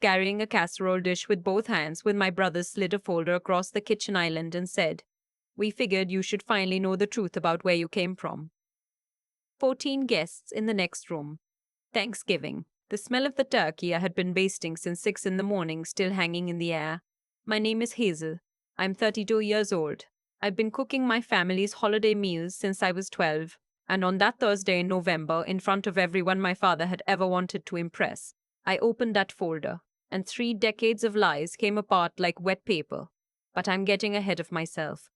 carrying a casserole dish with both hands when my brother slid a folder across the kitchen island and said, "We figured you should finally know the truth about where you came from." 14 guests in the next room. Thanksgiving. The smell of the turkey I had been basting since 6 in the morning still hanging in the air. My name is Hazel. I'm 32 years old. I've been cooking my family's holiday meals since I was 12, and on that Thursday in November, in front of everyone my father had ever wanted to impress, I opened that folder, and 3 decades of lies came apart like wet paper. But I'm getting ahead of myself.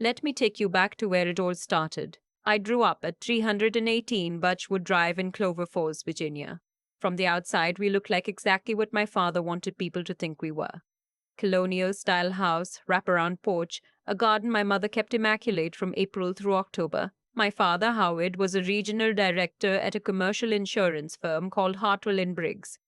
Let me take you back to where it all started. I grew up at 318 Birchwood Drive in Clover Falls, Virginia. From the outside, we looked like exactly what my father wanted people to think we were. Colonial-style house, wraparound porch, a garden my mother kept immaculate from April through October. My father, Howard, was a regional director at a commercial insurance firm called Hartwell and Briggs.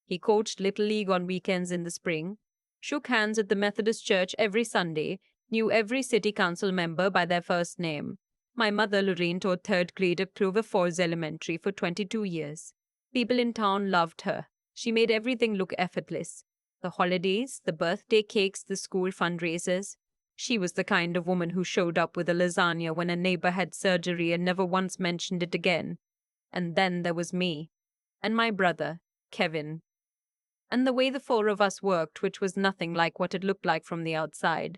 He coached Little League on weekends in the spring, shook hands at the Methodist Church every Sunday, knew every city council member by their first name. My mother, Lorraine, taught third grade at Clover Falls Elementary for 22 years. People in town loved her. She made everything look effortless. The holidays, the birthday cakes, the school fundraisers. She was the kind of woman who showed up with a lasagna when a neighbor had surgery and never once mentioned it again. And then there was me. And my brother, Kevin. And the way the 4 of us worked, which was nothing like what it looked like from the outside.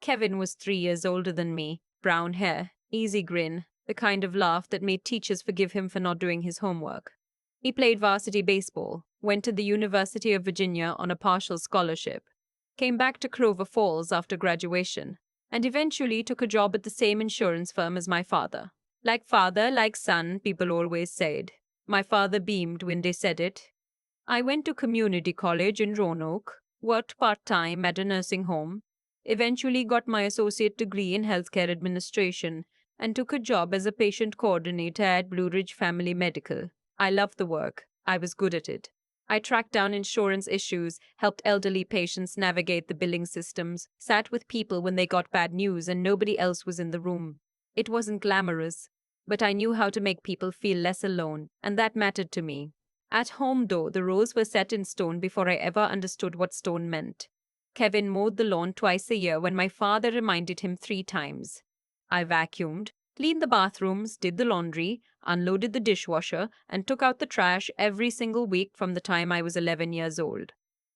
Kevin was 3 years older than me, brown hair, easy grin, the kind of laugh that made teachers forgive him for not doing his homework. He played varsity baseball, went to the University of Virginia on a partial scholarship, came back to Clover Falls after graduation, and eventually took a job at the same insurance firm as my father. Like father, like son, people always said. My father beamed when they said it. I went to community college in Roanoke, worked part-time at a nursing home, eventually got my associate degree in healthcare administration, and took a job as a patient coordinator at Blue Ridge Family Medical. I loved the work. I was good at it. I tracked down insurance issues, helped elderly patients navigate the billing systems, sat with people when they got bad news and nobody else was in the room. It wasn't glamorous, but I knew how to make people feel less alone, and that mattered to me. At home, though, the roles were set in stone before I ever understood what stone meant. Kevin mowed the lawn twice a year when my father reminded him 3 times. I vacuumed, cleaned the bathrooms, did the laundry, unloaded the dishwasher, and took out the trash every single week from the time I was 11 years old.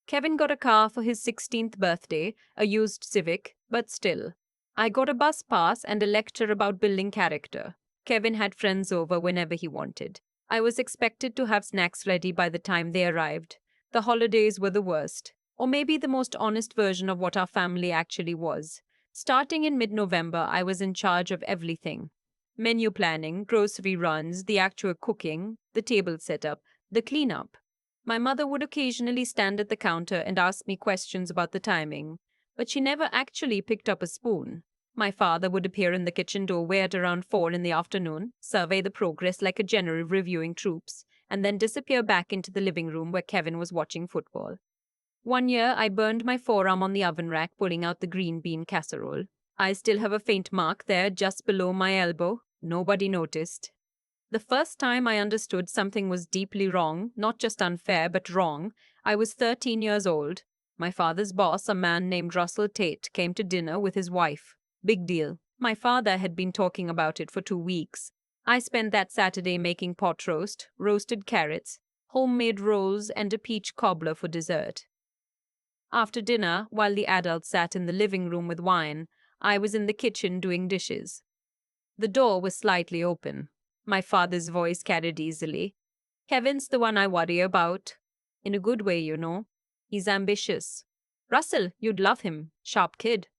Kevin got a car for his 16th birthday, a used Civic, but still. I got a bus pass and a lecture about building character. Kevin had friends over whenever he wanted. I was expected to have snacks ready by the time they arrived. The holidays were the worst, or maybe the most honest version of what our family actually was. Starting in mid-November, I was in charge of everything. Menu planning, grocery runs, the actual cooking, the table setup, the cleanup. My mother would occasionally stand at the counter and ask me questions about the timing, but she never actually picked up a spoon. My father would appear in the kitchen doorway at around 4 in the afternoon, survey the progress like a general reviewing troops, and then disappear back into the living room where Kevin was watching football. One year, I burned my forearm on the oven rack pulling out the green bean casserole. I still have a faint mark there just below my elbow. Nobody noticed. The first time I understood something was deeply wrong, not just unfair, but wrong, I was 13 years old. My father's boss, a man named Russell Tate, came to dinner with his wife. Big deal. My father had been talking about it for 2 weeks. I spent that Saturday making pot roast, roasted carrots, homemade rolls, and a peach cobbler for dessert. After dinner, while the adults sat in the living room with wine, I was in the kitchen doing dishes. The door was slightly open. My father's voice carried easily. "Kevin's the one I worry about. In a good way, you know. He's ambitious. Russell, you'd love him. Sharp kid."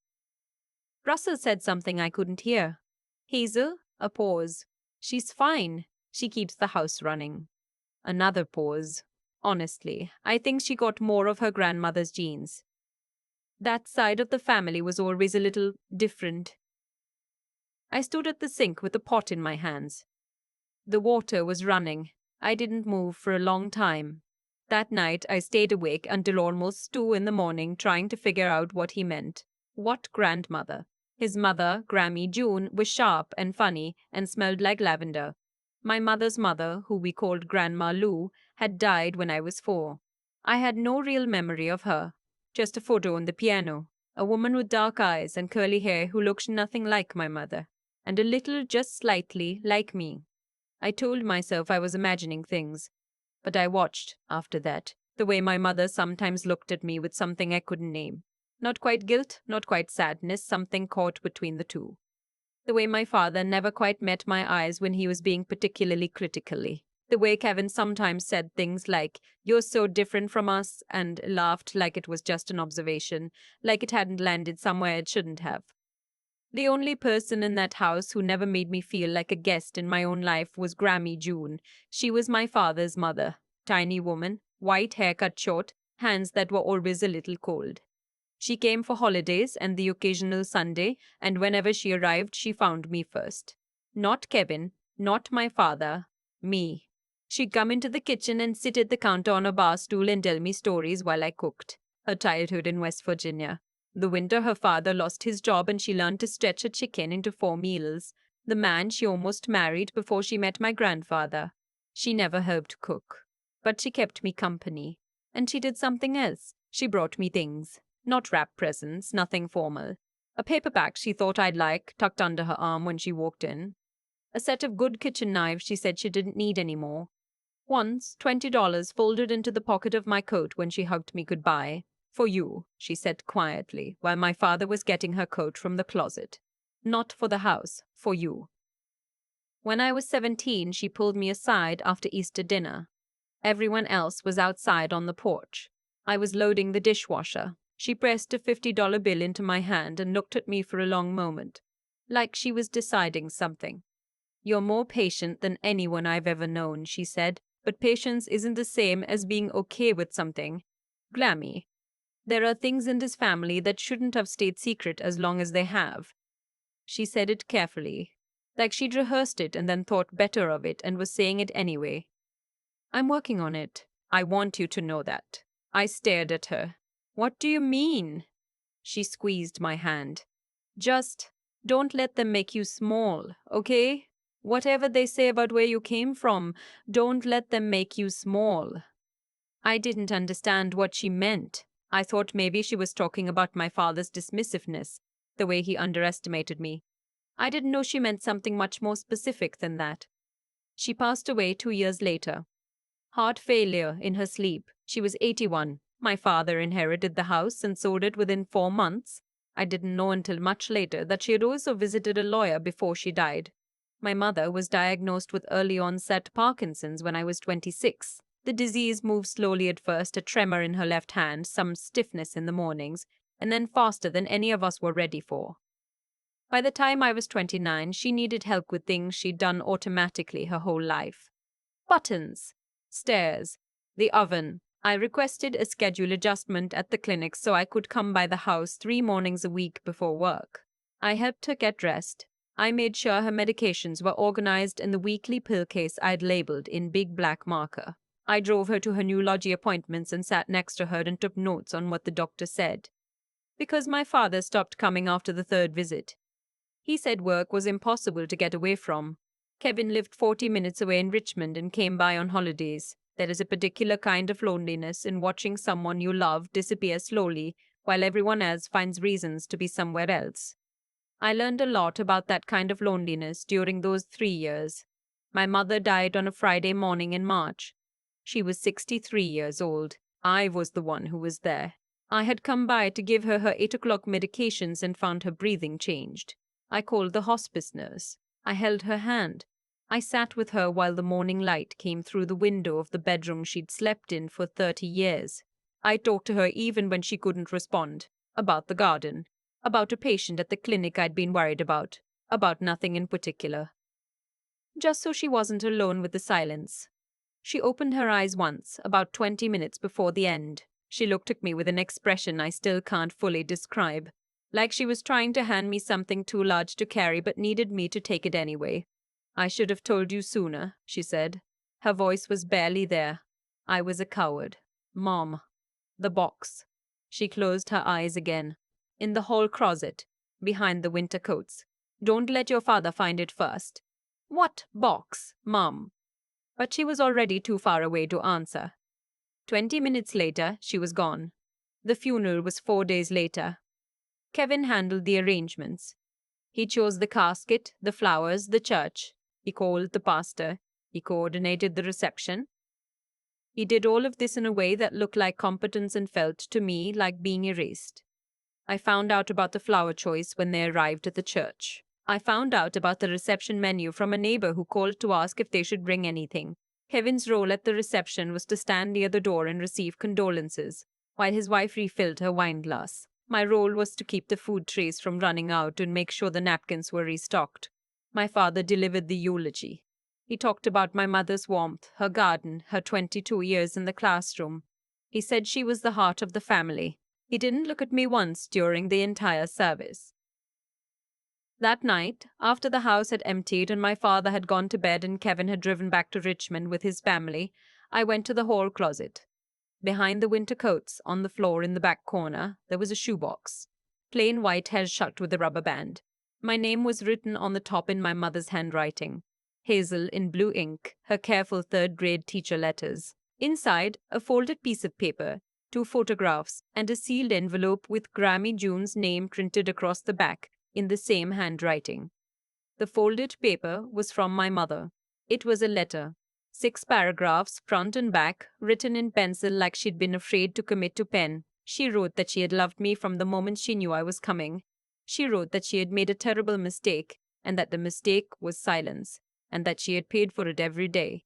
Russell said something I couldn't hear. "Hazel?" A pause. "She's fine. She keeps the house running." Another pause. "Honestly, I think she got more of her grandmother's genes. That side of the family was always a little different." I stood at the sink with a pot in my hands. The water was running. I didn't move for a long time. That night, I stayed awake until almost 2 in the morning trying to figure out what he meant. What grandmother? His mother, Grammy June, was sharp and funny and smelled like lavender. My mother's mother, who we called Grandma Lou, had died when I was 4. I had no real memory of her, just a photo on the piano, a woman with dark eyes and curly hair who looked nothing like my mother, and a little, just slightly, like me. I told myself I was imagining things, but I watched, after that, the way my mother sometimes looked at me with something I couldn't name. Not quite guilt, not quite sadness, something caught between the two. The way my father never quite met my eyes when he was being particularly critically. The way Kevin sometimes said things like, "You're so different from us," and laughed like it was just an observation, like it hadn't landed somewhere it shouldn't have. The only person in that house who never made me feel like a guest in my own life was Grammy June. She was my father's mother. Tiny woman, white hair cut short, hands that were always a little cold. She came for holidays and the occasional Sunday, and whenever she arrived, she found me first. Not Kevin, not my father, me. She'd come into the kitchen and sit at the counter on a bar stool and tell me stories while I cooked. Her childhood in West Virginia. The winter her father lost his job and she learned to stretch a chicken into 4 meals. The man she almost married before she met my grandfather. She never helped cook, but she kept me company. And she did something else. She brought me things. Not wrap presents, nothing formal. A paperback she thought I'd like, tucked under her arm when she walked in. A set of good kitchen knives she said she didn't need anymore. Once, $20 folded into the pocket of my coat when she hugged me goodbye. "For you," she said quietly, while my father was getting her coat from the closet. "Not for the house, for you." When I was 17, she pulled me aside after Easter dinner. Everyone else was outside on the porch. I was loading the dishwasher. She pressed a $50 bill into my hand and looked at me for a long moment, like she was deciding something. "You're more patient than anyone I've ever known," she said, "but patience isn't the same as being okay with something. Glammy. There are things in this family that shouldn't have stayed secret as long as they have." She said it carefully, like she'd rehearsed it and then thought better of it and was saying it anyway. "I'm working on it. I want you to know that." I stared at her. "What do you mean?" She squeezed my hand. "Just don't let them make you small, okay? Whatever they say about where you came from, don't let them make you small." I didn't understand what she meant. I thought maybe she was talking about my father's dismissiveness, the way he underestimated me. I didn't know she meant something much more specific than that. She passed away 2 years later. Heart failure in her sleep. She was 81. My father inherited the house and sold it within 4 months. I didn't know until much later that she had also visited a lawyer before she died. My mother was diagnosed with early onset Parkinson's when I was 26. The disease moved slowly at first, a tremor in her left hand, some stiffness in the mornings, and then faster than any of us were ready for. By the time I was 29, she needed help with things she'd done automatically her whole life. Buttons, stairs, the oven. I requested a schedule adjustment at the clinic so I could come by the house 3 mornings a week before work. I helped her get dressed. I made sure her medications were organized in the weekly pill case I'd labeled in big black marker. I drove her to her neurology appointments and sat next to her and took notes on what the doctor said. Because my father stopped coming after the 3rd visit. He said work was impossible to get away from. Kevin lived 40 minutes away in Richmond and came by on holidays. There is a particular kind of loneliness in watching someone you love disappear slowly while everyone else finds reasons to be somewhere else. I learned a lot about that kind of loneliness during those 3 years. My mother died on a Friday morning in March. She was 63 years old. I was the one who was there. I had come by to give her her 8 o'clock medications and found her breathing changed. I called the hospice nurse. I held her hand. I sat with her while the morning light came through the window of the bedroom she'd slept in for 30 years. I talked to her even when she couldn't respond. About the garden. About a patient at the clinic I'd been worried about. About nothing in particular. Just so she wasn't alone with the silence. She opened her eyes once, about 20 minutes before the end. She looked at me with an expression I still can't fully describe. Like she was trying to hand me something too large to carry but needed me to take it anyway. "I should have told you sooner," she said. Her voice was barely there. I was a coward. "Mom." "The box." She closed her eyes again. "In the hall closet, behind the winter coats. Don't let your father find it first." "What box, Mom?" But she was already too far away to answer. 20 minutes later, she was gone. The funeral was 4 days later. Kevin handled the arrangements. He chose the casket, the flowers, the church. He called the pastor. He coordinated the reception. He did all of this in a way that looked like competence and felt, to me, like being erased. I found out about the flower choice when they arrived at the church. I found out about the reception menu from a neighbor who called to ask if they should bring anything. Kevin's role at the reception was to stand near the door and receive condolences, while his wife refilled her wine glass. My role was to keep the food trays from running out and make sure the napkins were restocked. My father delivered the eulogy. He talked about my mother's warmth, her garden, her 22 years in the classroom. He said she was the heart of the family. He didn't look at me once during the entire service. That night, after the house had emptied and my father had gone to bed and Kevin had driven back to Richmond with his family, I went to the hall closet. Behind the winter coats, on the floor in the back corner, there was a shoebox. Plain white, held shut with a rubber band. My name was written on the top in my mother's handwriting. Hazel in blue ink, her careful third-grade teacher letters. Inside, a folded piece of paper, 2 photographs, and a sealed envelope with Grammy June's name printed across the back in the same handwriting. The folded paper was from my mother. It was a letter. 6 paragraphs, front and back, written in pencil like she'd been afraid to commit to pen. She wrote that she had loved me from the moment she knew I was coming. She wrote that she had made a terrible mistake, and that the mistake was silence, and that she had paid for it every day.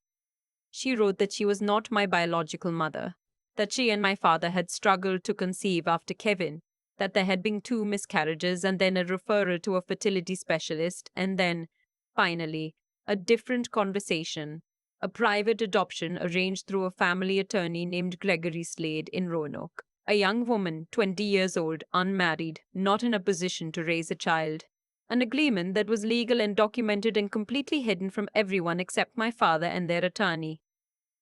She wrote that she was not my biological mother, that she and my father had struggled to conceive after Kevin, that there had been 2 miscarriages and then a referral to a fertility specialist, and then, finally, a different conversation, a private adoption arranged through a family attorney named Gregory Slade in Roanoke. A young woman, 20 years old, unmarried, not in a position to raise a child. An agreement that was legal and documented and completely hidden from everyone except my father and their attorney.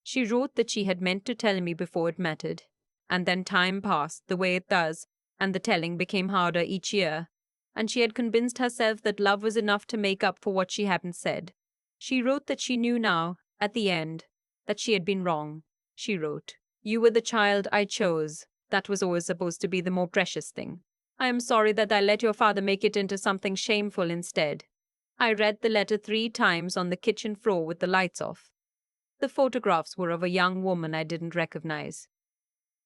She wrote that she had meant to tell me before it mattered. And then time passed, the way it does, and the telling became harder each year. And she had convinced herself that love was enough to make up for what she hadn't said. She wrote that she knew now, at the end, that she had been wrong. She wrote, "You were the child I chose. That was always supposed to be the more precious thing. I am sorry that I let your father make it into something shameful instead." I read the letter 3 times on the kitchen floor with the lights off. The photographs were of a young woman I didn't recognize.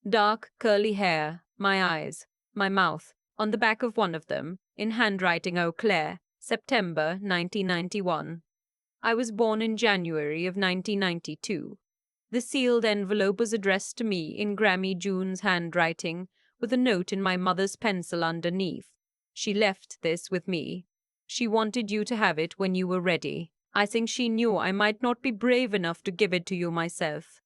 Dark, curly hair, my eyes, my mouth, on the back of one of them, in handwriting Eau Claire, September 1991. I was born in January of 1992. The sealed envelope was addressed to me in Grammy June's handwriting, with a note in my mother's pencil underneath. She left this with me. She wanted you to have it when you were ready. I think she knew I might not be brave enough to give it to you myself.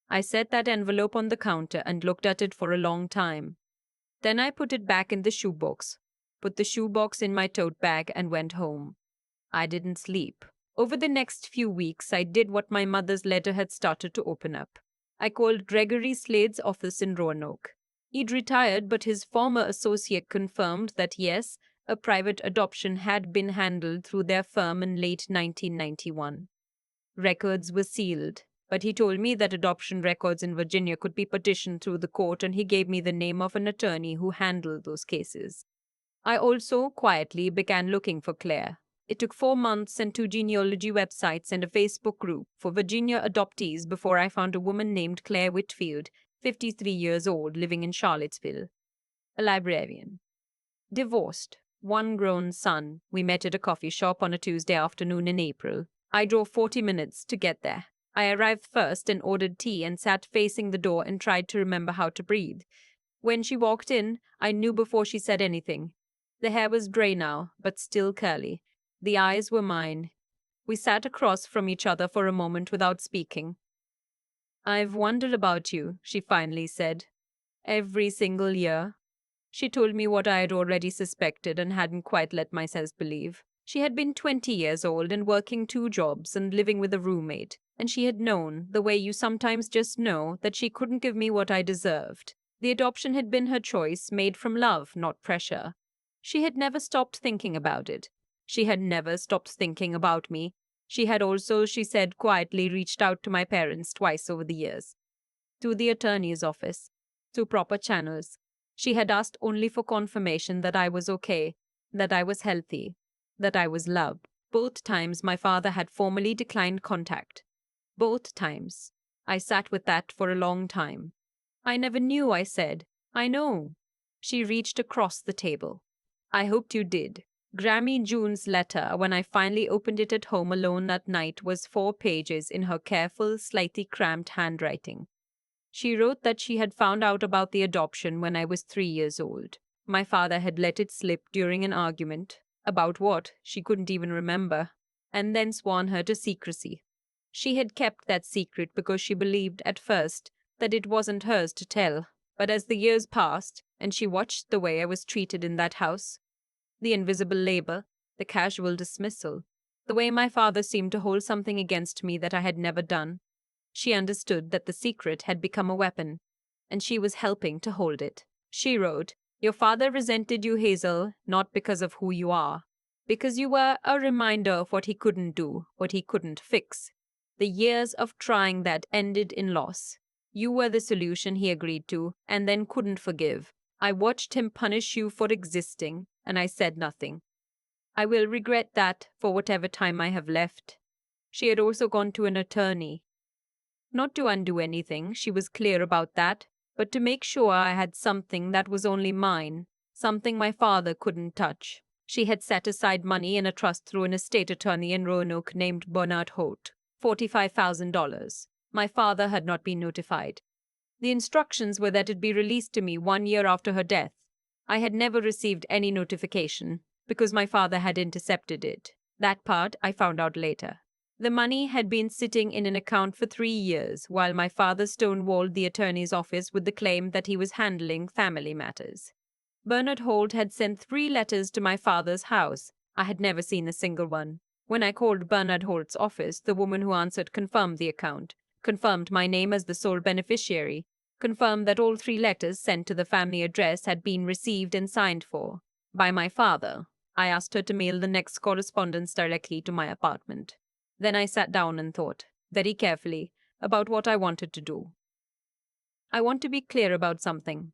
I set that envelope on the counter and looked at it for a long time. Then I put it back in the shoebox, put the shoebox in my tote bag and went home. I didn't sleep. Over the next few weeks, I did what my mother's letter had started to open up. I called Gregory Slade's office in Roanoke. He'd retired, but his former associate confirmed that yes, a private adoption had been handled through their firm in late 1991. Records were sealed, but he told me that adoption records in Virginia could be petitioned through the court, and he gave me the name of an attorney who handled those cases. I also quietly began looking for Claire. It took 4 months and 2 genealogy websites and a Facebook group for Virginia adoptees before I found a woman named Claire Whitfield, 53 years old, living in Charlottesville. A librarian. Divorced. 1 grown son. We met at a coffee shop on a Tuesday afternoon in April. I drove 40 minutes to get there. I arrived first and ordered tea and sat facing the door and tried to remember how to breathe. When she walked in, I knew before she said anything. The hair was grey now, but still curly. The eyes were mine. We sat across from each other for a moment without speaking. "I've wondered about you," she finally said. "Every single year." She told me what I had already suspected and hadn't quite let myself believe. She had been 20 years old and working 2 jobs and living with a roommate, and she had known, the way you sometimes just know, that she couldn't give me what I deserved. The adoption had been her choice, made from love, not pressure. She had never stopped thinking about it. She had never stopped thinking about me. She had also, she said quietly, reached out to my parents twice over the years. to the attorney's office, through proper channels. She had asked only for confirmation that I was okay, that I was healthy, that I was loved. Both times my father had formally declined contact. Both times. I sat with that for a long time. I never knew, I said. I know. She reached across the table. I hoped you did. Grammy June's letter, when I finally opened it at home alone that night, was 4 pages in her careful, slightly cramped handwriting. She wrote that she had found out about the adoption when I was 3 years old. My father had let it slip during an argument, about what she couldn't even remember, and then sworn her to secrecy. She had kept that secret because she believed at first that it wasn't hers to tell, but as the years passed and she watched the way I was treated in that house, the invisible labor, the casual dismissal, the way my father seemed to hold something against me that I had never done, she understood that the secret had become a weapon, and she was helping to hold it. She wrote, "Your father resented you, Hazel, not because of who you are, because you were a reminder of what he couldn't do, what he couldn't fix. The years of trying that ended in loss. You were the solution he agreed to, and then couldn't forgive. I watched him punish you for existing, and I said nothing. I will regret that for whatever time I have left." She had also gone to an attorney. Not to undo anything, she was clear about that, but to make sure I had something that was only mine, something my father couldn't touch. She had set aside money in a trust through an estate attorney in Roanoke named Bernard Holt, $45,000. My father had not been notified. The instructions were that it be released to me 1 year after her death. I had never received any notification, because my father had intercepted it. That part I found out later. The money had been sitting in an account for 3 years, while my father stonewalled the attorney's office with the claim that he was handling family matters. Bernard Holt had sent 3 letters to my father's house. I had never seen a single one. When I called Bernard Holt's office, the woman who answered confirmed the account, confirmed my name as the sole beneficiary, confirmed that all 3 letters sent to the family address had been received and signed for by my father. I asked her to mail the next correspondence directly to my apartment. Then I sat down and thought, very carefully, about what I wanted to do. I want to be clear about something.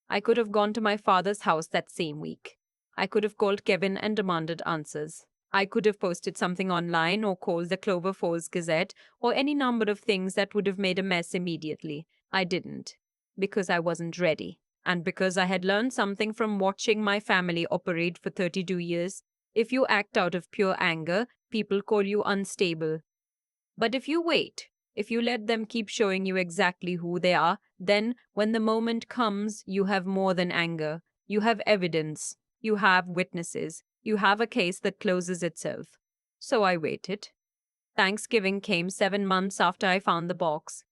I could have gone to my father's house that same week. I could have called Kevin and demanded answers. I could have posted something online or called the Clover Falls Gazette or any number of things that would have made a mess immediately. I didn't, because I wasn't ready, and because I had learned something from watching my family operate for 32 years. If you act out of pure anger, people call you unstable. But if you wait, if you let them keep showing you exactly who they are, then when the moment comes, you have more than anger. You have evidence. You have witnesses. You have a case that closes itself. So I waited. Thanksgiving came 7 months after I found the box.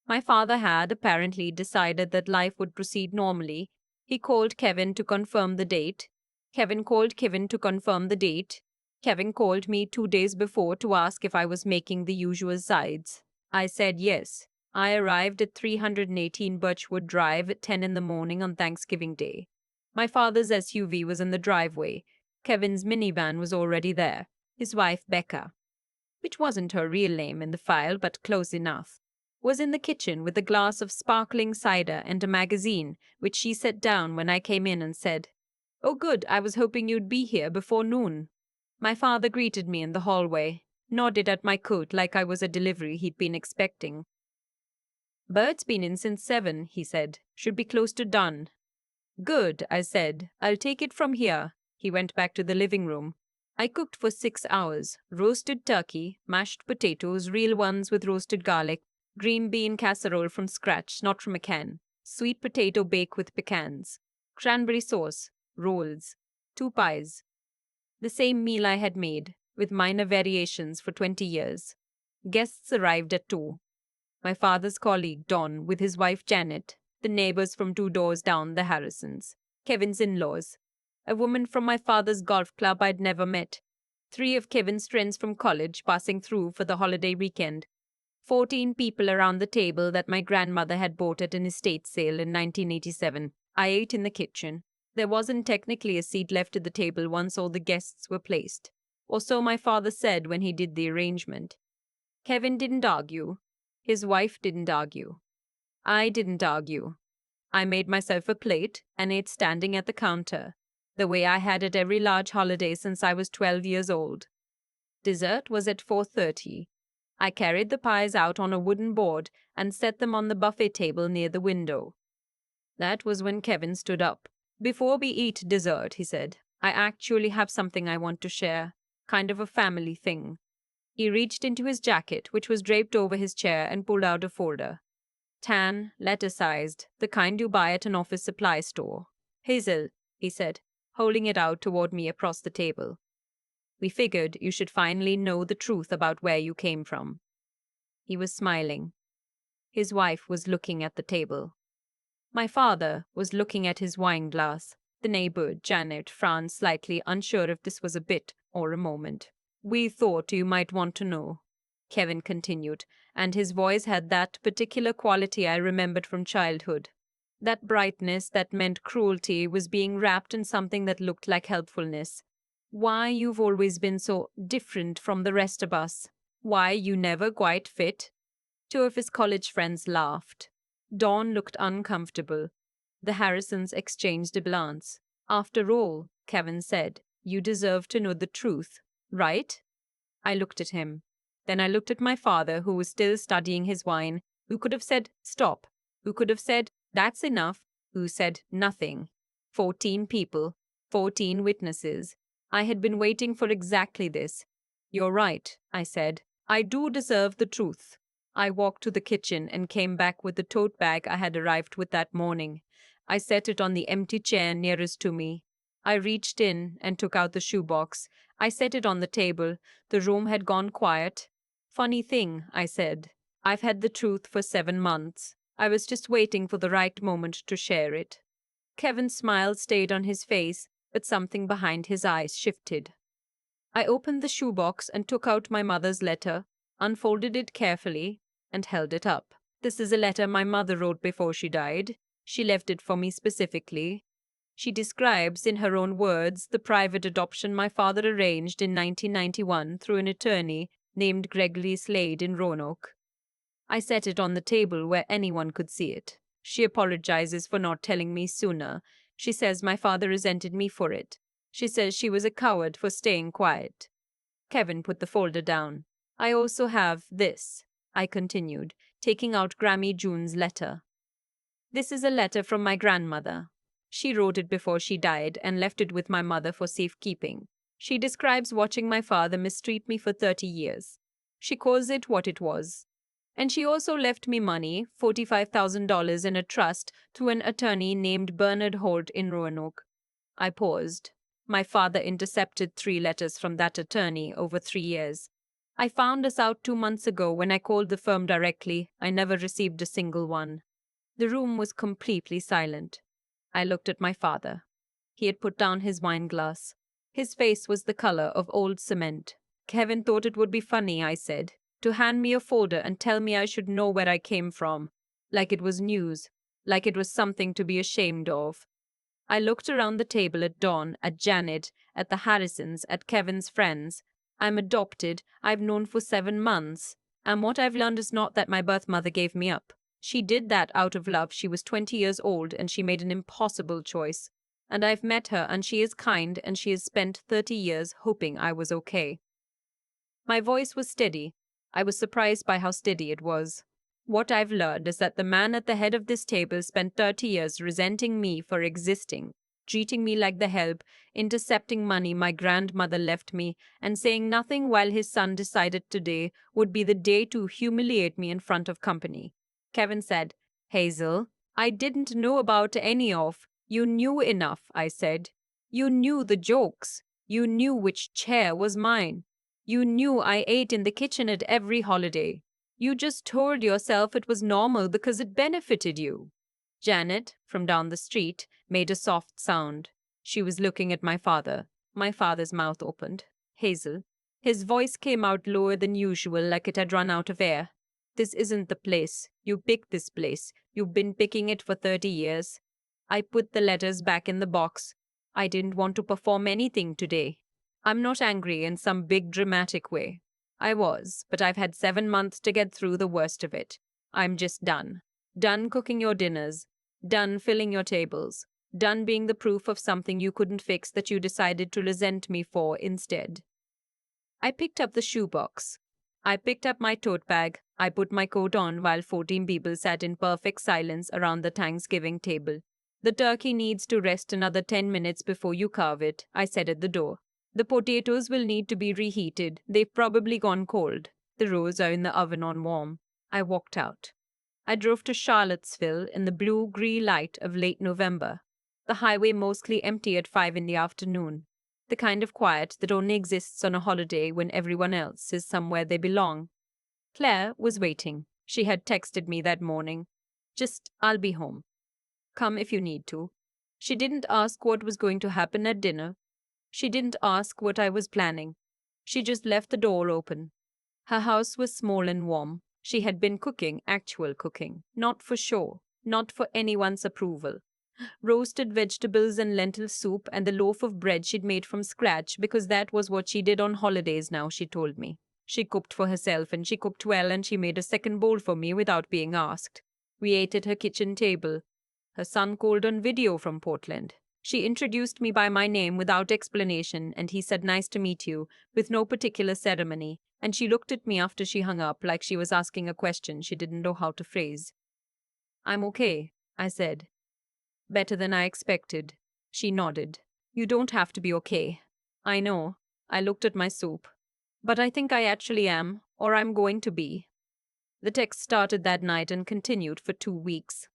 My father had apparently decided that life would proceed normally. He called Kevin to confirm the date. Kevin called Kevin to confirm the date. Kevin called me 2 days before to ask if I was making the usual sides. I said yes. I arrived at 318 Birchwood Drive at 10 in the morning on Thanksgiving Day. My father's SUV was in the driveway. Kevin's minivan was already there. His wife, Becca, which wasn't her real name in the file but close enough, was in the kitchen with a glass of sparkling cider and a magazine, which she set down when I came in and said, "Oh good, I was hoping you'd be here before noon." My father greeted me in the hallway, nodded at my coat like I was a delivery he'd been expecting. "Bert's been in since 7, he said. Should be close to done." "Good," I said. "I'll take it from here." He went back to the living room. I cooked for 6 hours. Roasted turkey, mashed potatoes, real ones with roasted garlic, green bean casserole from scratch, not from a can, sweet potato bake with pecans, cranberry sauce, rolls, 2 pies. The same meal I had made, with minor variations, for 20 years. Guests arrived at 2. My father's colleague, Don, with his wife Janet, the neighbors from 2 doors down, the Harrisons, Kevin's in-laws, a woman from my father's golf club I'd never met, 3 of Kevin's friends from college passing through for the holiday weekend, 14 people around the table that my grandmother had bought at an estate sale in 1987. I ate in the kitchen. There wasn't technically a seat left at the table once all the guests were placed, or so my father said when he did the arrangement. Kevin didn't argue. His wife didn't argue. I didn't argue. I made myself a plate and ate standing at the counter, the way I had at every large holiday since I was 12 years old. Dessert was at 4:30. I carried the pies out on a wooden board and set them on the buffet table near the window. That was when Kevin stood up. "Before we eat dessert," he said, "I actually have something I want to share. Kind of a family thing." He reached into his jacket, which was draped over his chair, and pulled out a folder. Tan, letter-sized, the kind you buy at an office supply store. "Hazel," he said, holding it out toward me across the table. "We figured you should finally know the truth about where you came from." He was smiling. His wife was looking at the table. My father was looking at his wine glass. The neighbor, Janet, frowned slightly, unsure if this was a bit or a moment. "We thought you might want to know," Kevin continued, and his voice had that particular quality I remembered from childhood. That brightness that meant cruelty was being wrapped in something that looked like helpfulness. "Why you've always been so different from the rest of us. Why you never quite fit." Two of his college friends laughed. Dawn looked uncomfortable. The Harrisons exchanged a glance. "After all," Kevin said, "you deserve to know the truth, right?" I looked at him. Then I looked at my father, who was still studying his wine, who could have said, "Stop," who could have said, "That's enough," who said nothing. 14 people, 14 witnesses. I had been waiting for exactly this. "You're right," I said. "I do deserve the truth." I walked to the kitchen and came back with the tote bag I had arrived with that morning. I set it on the empty chair nearest to me. I reached in and took out the shoebox. I set it on the table. The room had gone quiet. "Funny thing," I said. "I've had the truth for 7 months. I was just waiting for the right moment to share it." Kevin's smile stayed on his face, but something behind his eyes shifted. I opened the shoebox and took out my mother's letter, unfolded it carefully, and held it up. "This is a letter my mother wrote before she died. She left it for me specifically. She describes, in her own words, the private adoption my father arranged in 1991 through an attorney named Gregory Slade in Roanoke. I set it on the table where anyone could see it. She apologizes for not telling me sooner. She says my father resented me for it. She says she was a coward for staying quiet." Kevin put the folder down. "I also have this," I continued, taking out Grammy June's letter. "This is a letter from my grandmother. She wrote it before she died and left it with my mother for safekeeping. She describes watching my father mistreat me for 30 years. She calls it what it was. And she also left me money, $45,000 in a trust, to an attorney named Bernard Holt in Roanoke." I paused. My father intercepted 3 letters from that attorney over 3 years. "I found this out 2 months ago when I called the firm directly. I never received a single one." The room was completely silent. I looked at my father. He had put down his wine glass. His face was the color of old cement. "Kevin thought it would be funny," I said, "to hand me a folder and tell me I should know where I came from. Like it was news. Like it was something to be ashamed of." I looked around the table at Dawn, at Janet, at the Harrisons, at Kevin's friends. "I'm adopted. I've known for 7 months. And what I've learned is not that my birth mother gave me up. She did that out of love. She was 20 years old and she made an impossible choice. And I've met her and she is kind and she has spent 30 years hoping I was okay." My voice was steady. I was surprised by how steady it was. "What I've learned is that the man at the head of this table spent 30 years resenting me for existing, treating me like the help, intercepting money my grandmother left me, and saying nothing while his son decided today would be the day to humiliate me in front of company." Kevin said, "Hazel, I didn't know about any of. You knew enough," I said. "You knew the jokes. You knew which chair was mine. You knew I ate in the kitchen at every holiday. You just told yourself it was normal because it benefited you." Janet, from down the street, made a soft sound. She was looking at my father. My father's mouth opened. "Hazel." His voice came out lower than usual, like it had run out of air. "This isn't the place. You picked this place. You've been picking it for 30 years. I put the letters back in the box. I didn't want to perform anything today. I'm not angry in some big dramatic way. I was, but I've had 7 months to get through the worst of it. I'm just done. Done cooking your dinners. Done filling your tables. Done being the proof of something you couldn't fix that you decided to resent me for instead. I picked up the shoebox. I picked up my tote bag. I put my coat on while 14 people sat in perfect silence around the Thanksgiving table. The turkey needs to rest another 10 minutes before you carve it, I said at the door. The potatoes will need to be reheated. They've probably gone cold. The rolls are in the oven on warm. I walked out. I drove to Charlottesville in the blue-grey light of late November. The highway mostly empty at 5 in the afternoon. The kind of quiet that only exists on a holiday when everyone else is somewhere they belong. Claire was waiting. She had texted me that morning. Just, I'll be home. Come if you need to. She didn't ask what was going to happen at dinner. She didn't ask what I was planning. She just left the door open. Her house was small and warm. She had been cooking, actual cooking, not for show, not for anyone's approval. Roasted vegetables and lentil soup and the loaf of bread she'd made from scratch because that was what she did on holidays now, she told me. She cooked for herself and she cooked well and she made a second bowl for me without being asked. We ate at her kitchen table. Her son called on video from Portland. She introduced me by my name without explanation and he said nice to meet you, with no particular ceremony, and she looked at me after she hung up like she was asking a question she didn't know how to phrase. I'm okay, I said. Better than I expected. She nodded. You don't have to be okay. I know. I looked at my soup. But I think I actually am, or I'm going to be. The text started that night and continued for 2 weeks.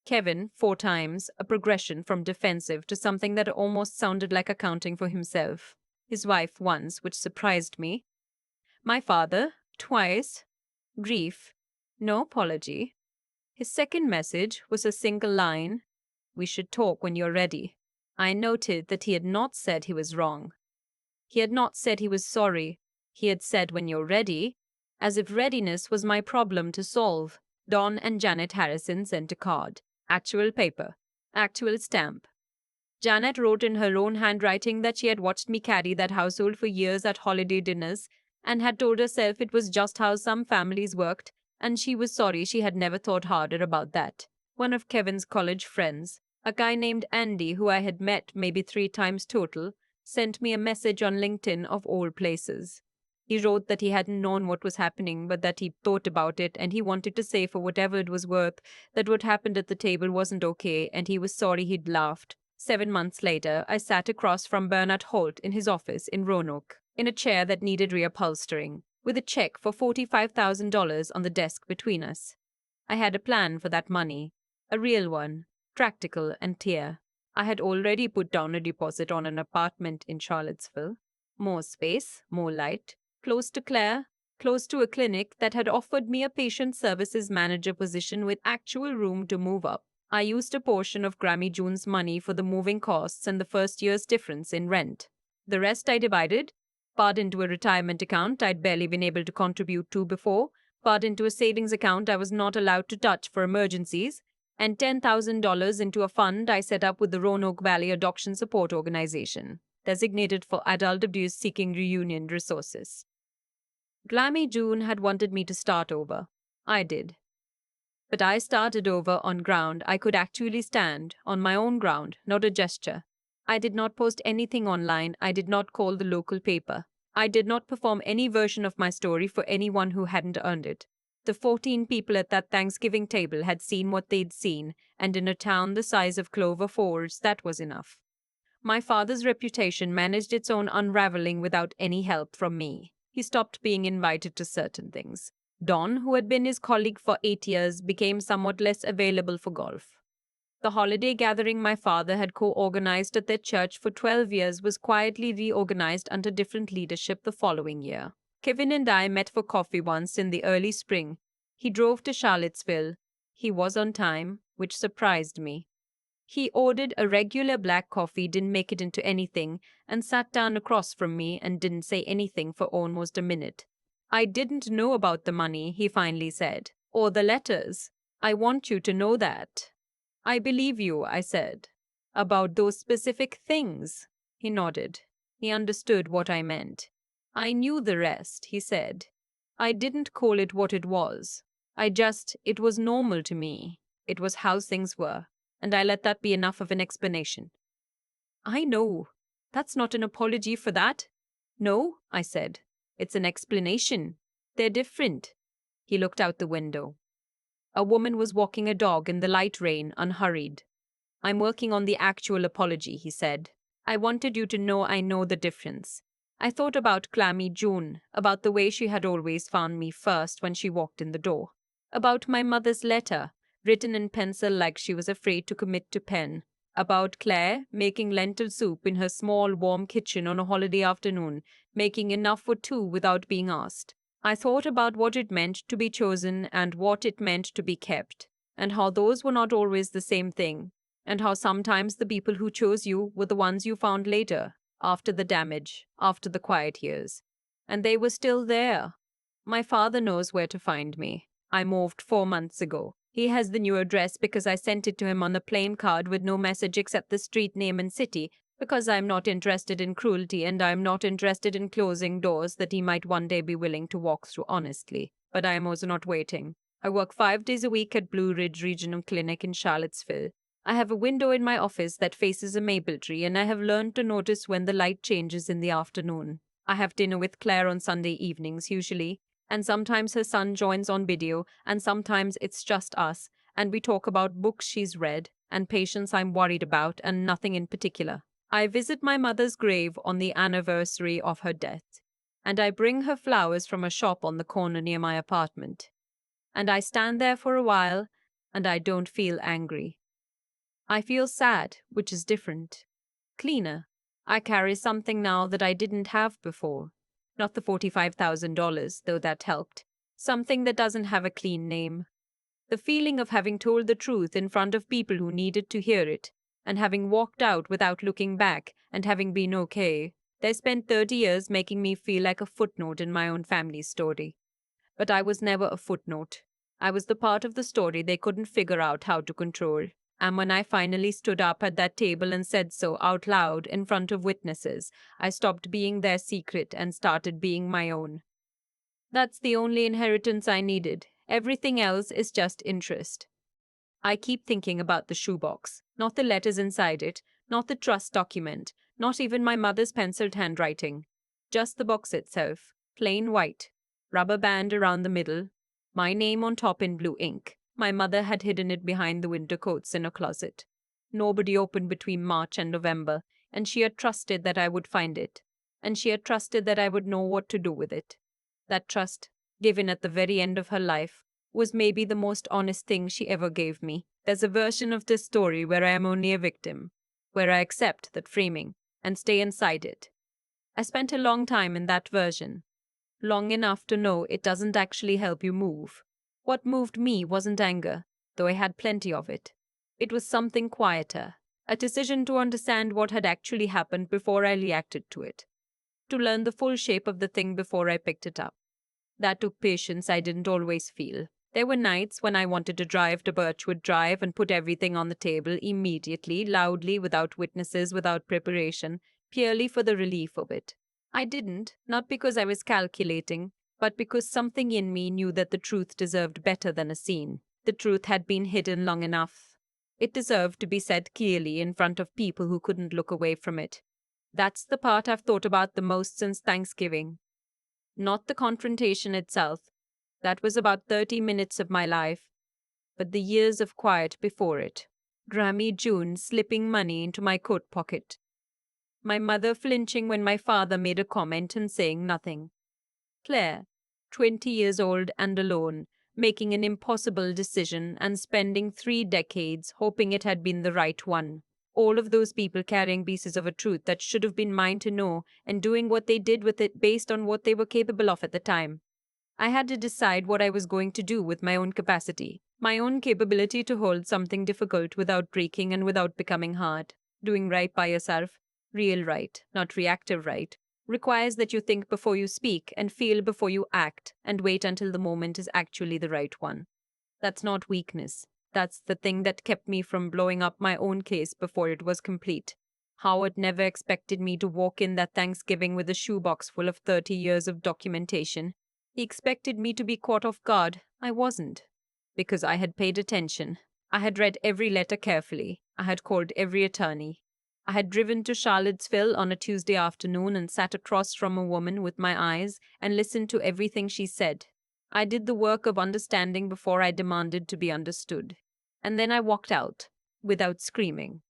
Kevin, 4 times, a progression from defensive to something that almost sounded like accounting for himself. His wife once, which surprised me. My father, twice. Grief. No apology. His second message was a single line. We should talk when you're ready. I noted that he had not said he was wrong. He had not said he was sorry. He had said when you're ready, as if readiness was my problem to solve. Don and Janet Harrison sent a card. Actual paper. Actual stamp. Janet wrote in her own handwriting that she had watched me carry that household for years at holiday dinners and had told herself it was just how some families worked, and she was sorry she had never thought harder about that. One of Kevin's college friends, a guy named Andy who I had met maybe 3 times total, sent me a message on LinkedIn of all places. He wrote that he hadn't known what was happening, but that he thought about it, and he wanted to say for whatever it was worth that what happened at the table wasn't okay, and he was sorry he'd laughed. 7 months later, I sat across from Bernard Holt in his office in Roanoke, in a chair that needed reupholstering, with a check for $45,000 on the desk between us. I had a plan for that money, a real one, practical and clear. I had already put down a deposit on an apartment in Charlottesville. More space, more light, close to Claire, close to a clinic that had offered me a patient services manager position with actual room to move up. I used a portion of Grammy June's money for the moving costs and the first year's difference in rent. The rest I divided, part into a retirement account I'd barely been able to contribute to before, part into a savings account I was not allowed to touch for emergencies, and $10,000 into a fund I set up with the Roanoke Valley Adoption Support Organization, designated for adult abuse-seeking reunion resources. Grammy June had wanted me to start over. I did. But I started over on ground I could actually stand, on my own ground, not a gesture. I did not post anything online. I did not call the local paper. I did not perform any version of my story for anyone who hadn't earned it. The 14 people at that Thanksgiving table had seen what they'd seen, and in a town the size of Clover Falls, that was enough. My father's reputation managed its own unraveling without any help from me. He stopped being invited to certain things. Don, who had been his colleague for 8 years, became somewhat less available for golf. The holiday gathering my father had co-organized at their church for 12 years was quietly reorganized under different leadership the following year. Kevin and I met for coffee once in the early spring. He drove to Charlottesville. He was on time, which surprised me. He ordered a regular black coffee, didn't make it into anything, and sat down across from me and didn't say anything for almost a minute. I didn't know about the money, he finally said, or the letters. I want you to know that. I believe you, I said. About those specific things. He nodded. He understood what I meant. I knew the rest, he said. I didn't call it what it was. It was normal to me. It was how things were, and I let that be enough of an explanation. I know. That's not an apology for that. No, I said. It's an explanation. They're different. He looked out the window. A woman was walking a dog in the light rain, unhurried. I'm working on the actual apology, he said. I wanted you to know I know the difference. I thought about clammy June, about the way she had always found me first when she walked in the door, about my mother's letter, written in pencil like she was afraid to commit to pen, about Claire making lentil soup in her small warm kitchen on a holiday afternoon, making enough for two without being asked. I thought about what it meant to be chosen and what it meant to be kept, and how those were not always the same thing, and how sometimes the people who chose you were the ones you found later, after the damage, after the quiet years. And they were still there. My father knows where to find me. I moved 4 months ago. He has the new address because I sent it to him on a plain card with no message except the street name and city, because I'm not interested in cruelty and I'm not interested in closing doors that he might one day be willing to walk through honestly. But I am also not waiting. I work 5 days a week at Blue Ridge Regional Clinic in Charlottesville. I have a window in my office that faces a maple tree, and I have learned to notice when the light changes in the afternoon. I have dinner with Claire on Sunday evenings, usually, and sometimes her son joins on video, and sometimes it's just us, and we talk about books she's read, and patients I'm worried about, and nothing in particular. I visit my mother's grave on the anniversary of her death, and I bring her flowers from a shop on the corner near my apartment. And I stand there for a while, and I don't feel angry. I feel sad, which is different. Cleaner. I carry something now that I didn't have before. Not the $45,000, though that helped. Something that doesn't have a clean name. The feeling of having told the truth in front of people who needed to hear it, and having walked out without looking back, and having been okay. They spent 30 years making me feel like a footnote in my own family's story. But I was never a footnote. I was the part of the story they couldn't figure out how to control. And when I finally stood up at that table and said so out loud in front of witnesses, I stopped being their secret and started being my own. That's the only inheritance I needed. Everything else is just interest. I keep thinking about the shoebox, not the letters inside it, not the trust document, not even my mother's penciled handwriting. Just the box itself, plain white, rubber band around the middle, my name on top in blue ink. My mother had hidden it behind the winter coats in a closet. Nobody opened between March and November, and she had trusted that I would find it, and she had trusted that I would know what to do with it. That trust, given at the very end of her life, was maybe the most honest thing she ever gave me. There's a version of this story where I am only a victim, where I accept that framing and stay inside it. I spent a long time in that version, long enough to know it doesn't actually help you move. What moved me wasn't anger, though I had plenty of it. It was something quieter, a decision to understand what had actually happened before I reacted to it, to learn the full shape of the thing before I picked it up. That took patience I didn't always feel. There were nights when I wanted to drive to Birchwood Drive and put everything on the table immediately, loudly, without witnesses, without preparation, purely for the relief of it. I didn't, not because I was calculating, but because something in me knew that the truth deserved better than a scene. The truth had been hidden long enough. It deserved to be said clearly in front of people who couldn't look away from it. That's the part I've thought about the most since Thanksgiving. Not the confrontation itself. That was about 30 minutes of my life. But the years of quiet before it. Grammy June slipping money into my coat pocket. My mother flinching when my father made a comment and saying nothing. Claire, 20 years old and alone, making an impossible decision and spending 3 decades hoping it had been the right one. All of those people carrying pieces of a truth that should have been mine to know and doing what they did with it based on what they were capable of at the time. I had to decide what I was going to do with my own capacity, my own capability to hold something difficult without breaking and without becoming hard. Doing right by yourself, real right, not reactive right, requires that you think before you speak and feel before you act and wait until the moment is actually the right one. That's not weakness. That's the thing that kept me from blowing up my own case before it was complete. Howard never expected me to walk in that Thanksgiving with a shoebox full of 30 years of documentation. He expected me to be caught off guard. I wasn't. Because I had paid attention. I had read every letter carefully. I had called every attorney. I had driven to Charlottesville on a Tuesday afternoon and sat across from a woman with my eyes and listened to everything she said. I did the work of understanding before I demanded to be understood. And then I walked out, without screaming,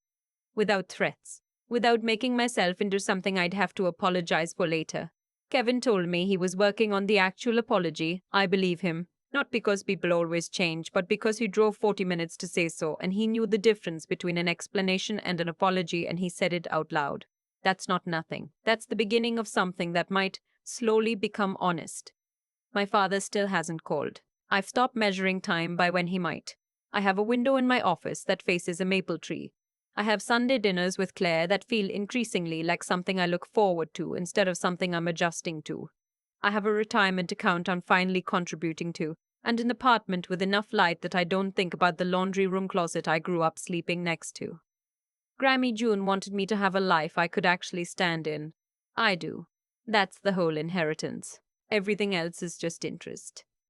without threats, without making myself into something I'd have to apologize for later. Kevin told me he was working on the actual apology. I believe him. Not because people always change, but because he drove 40 minutes to say so, and he knew the difference between an explanation and an apology, and he said it out loud. That's not nothing. That's the beginning of something that might slowly become honest. My father still hasn't called. I've stopped measuring time by when he might. I have a window in my office that faces a maple tree. I have Sunday dinners with Claire that feel increasingly like something I look forward to instead of something I'm adjusting to. I have a retirement account I'm finally contributing to, and an apartment with enough light that I don't think about the laundry room closet I grew up sleeping next to. Grammy June wanted me to have a life I could actually stand in. I do. That's the whole inheritance. Everything else is just interest.